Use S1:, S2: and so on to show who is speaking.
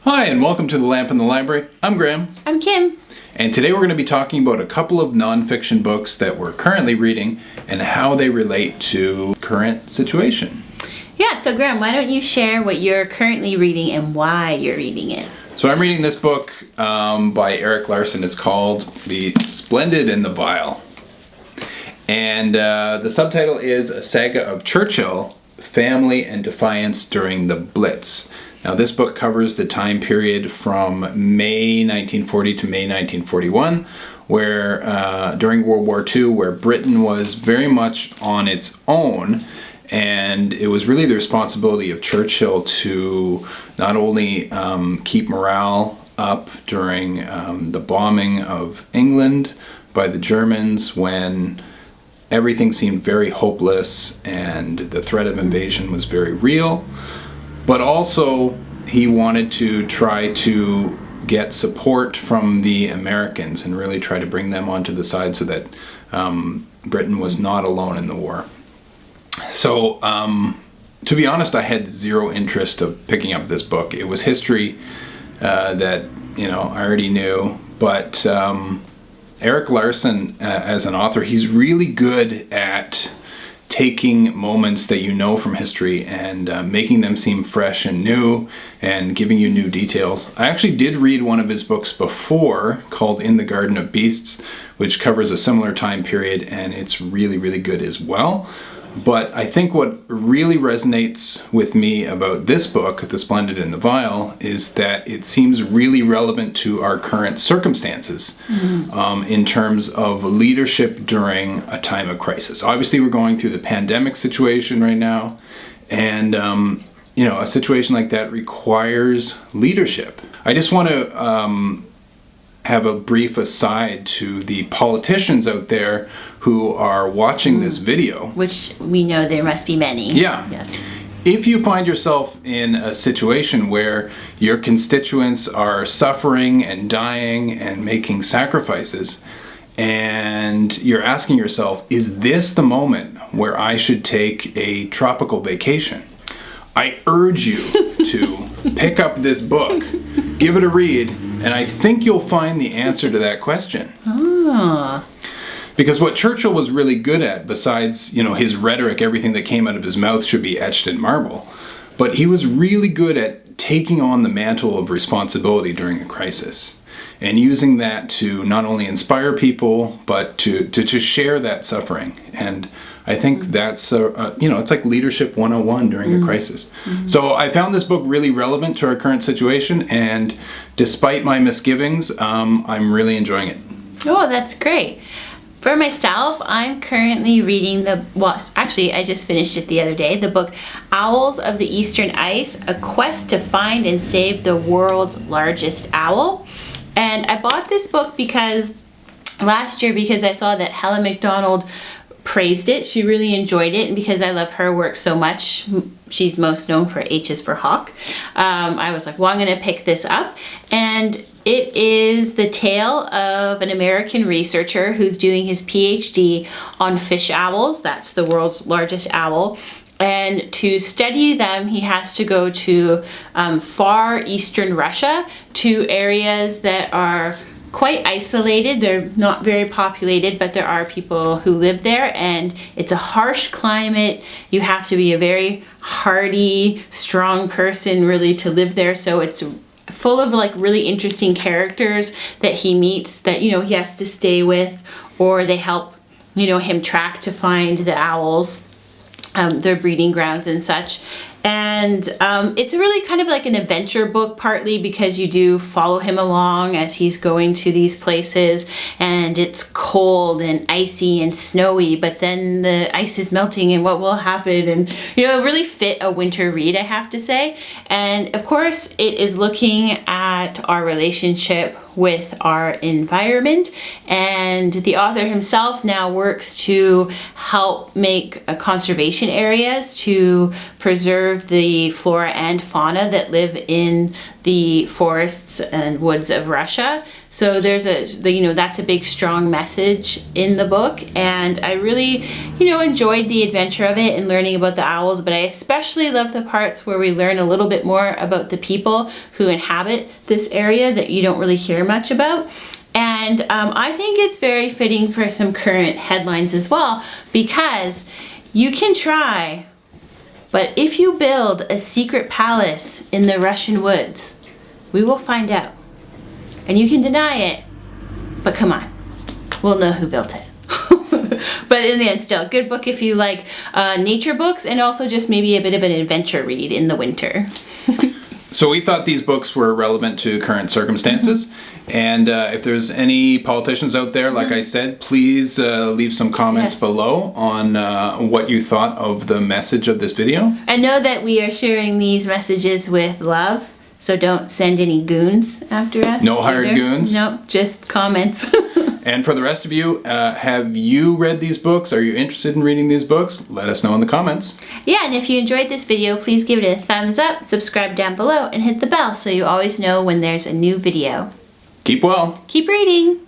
S1: Hi, and welcome to The Lamp in the Library. I'm Graeme.
S2: I'm Kim.
S1: And today we're going to be talking about a couple of nonfiction books that we're currently reading and how they relate to current situation.
S2: Yeah, so Graeme, why don't you share what you're currently reading and why you're reading it?
S1: So I'm reading this book by Erik Larson. It's called The Splendid and the Vile. And the subtitle is A Saga of Churchill, Family and Defiance During the Blitz. Now this book covers the time period from May 1940 to May 1941, where during World War II, where Britain was very much on its own, and it was really the responsibility of Churchill to not only keep morale up during the bombing of England by the Germans when everything seemed very hopeless and the threat of invasion was very real, but also he wanted to try to get support from the Americans and really try to bring them onto the side so that Britain was not alone in the war. So, to be honest, I had zero interest of picking up this book. It was history that, I already knew, but Erik Larson, as an author, he's really good at taking moments that you know from history and making them seem fresh and new and giving you new details. I actually did read one of his books before called In the Garden of Beasts, which covers a similar time period, and it's really, really good as well. But I think what really resonates with me about this book, The Splendid and the Vile, is that it seems really relevant to our current circumstances in terms of leadership during a time of crisis. Obviously, we're going through the pandemic situation right now, and a situation like that requires leadership. I just want to have a brief aside to the politicians out there who are watching this video.
S2: Which we know there must be many.
S1: Yeah.
S2: Yes.
S1: If you find yourself in a situation where your constituents are suffering and dying and making sacrifices, and you're asking yourself, is this the moment where I should take a tropical vacation? I urge you to pick up this book, give it a read, and I think you'll find the answer to that question.
S2: Ah.
S1: Because what Churchill was really good at, besides, his rhetoric, everything that came out of his mouth should be etched in marble, but he was really good at taking on the mantle of responsibility during a crisis and using that to not only inspire people, but to share that suffering. And I think that's, it's like leadership 101 during a crisis. So I found this book really relevant to our current situation, and despite my misgivings, I'm really enjoying it.
S2: Oh, that's great. For myself, I'm currently reading I just finished it the other day, the book Owls of the Eastern Ice, A Quest to Find and Save the World's Largest Owl. And I bought this book last year because I saw that Helen MacDonald praised it. She really enjoyed it, and because I love her work so much, she's most known for H is for Hawk. I was like, well, I'm going to pick this up. And it is the tale of an American researcher who's doing his PhD on fish owls. That's the world's largest owl. And to study them, he has to go to far eastern Russia, to areas that are quite isolated. They're not very populated, but there are people who live there, and it's a harsh climate. You have to be a very hardy, strong person really to live there. So it's full of really interesting characters that he meets that, he has to stay with, or they help, him track to find the owls, their breeding grounds and such. And it's really kind of like an adventure book, partly because you do follow him along as he's going to these places, and it's cold and icy and snowy, but then the ice is melting and what will happen, and it really fit a winter read, I have to say. And of course it is looking at our relationship with our environment, and the author himself now works to help make conservation areas to preserve the flora and fauna that live in the forests and woods of Russia. So there's that's a big strong message in the book, and I really, enjoyed the adventure of it and learning about the owls, but I especially love the parts where we learn a little bit more about the people who inhabit this area that you don't really hear much about. And I think it's very fitting for some current headlines as well, because you can try, but if you build a secret palace in the Russian woods, we will find out. And you can deny it, but come on, we'll know who built it. But in the end, still, good book if you like nature books, and also just maybe a bit of an adventure read in the winter.
S1: So we thought these books were relevant to current circumstances. And if there's any politicians out there, like I said, please leave some comments below on what you thought of the message of this video.
S2: And know that we are sharing these messages with love, so don't send any goons after us.
S1: No hired goons?
S2: Nope, just comments.
S1: And for the rest of you, have you read these books? Are you interested in reading these books? Let us know in the comments.
S2: Yeah, and if you enjoyed this video, please give it a thumbs up, subscribe down below, and hit the bell so you always know when there's a new video.
S1: Keep well.
S2: Keep reading.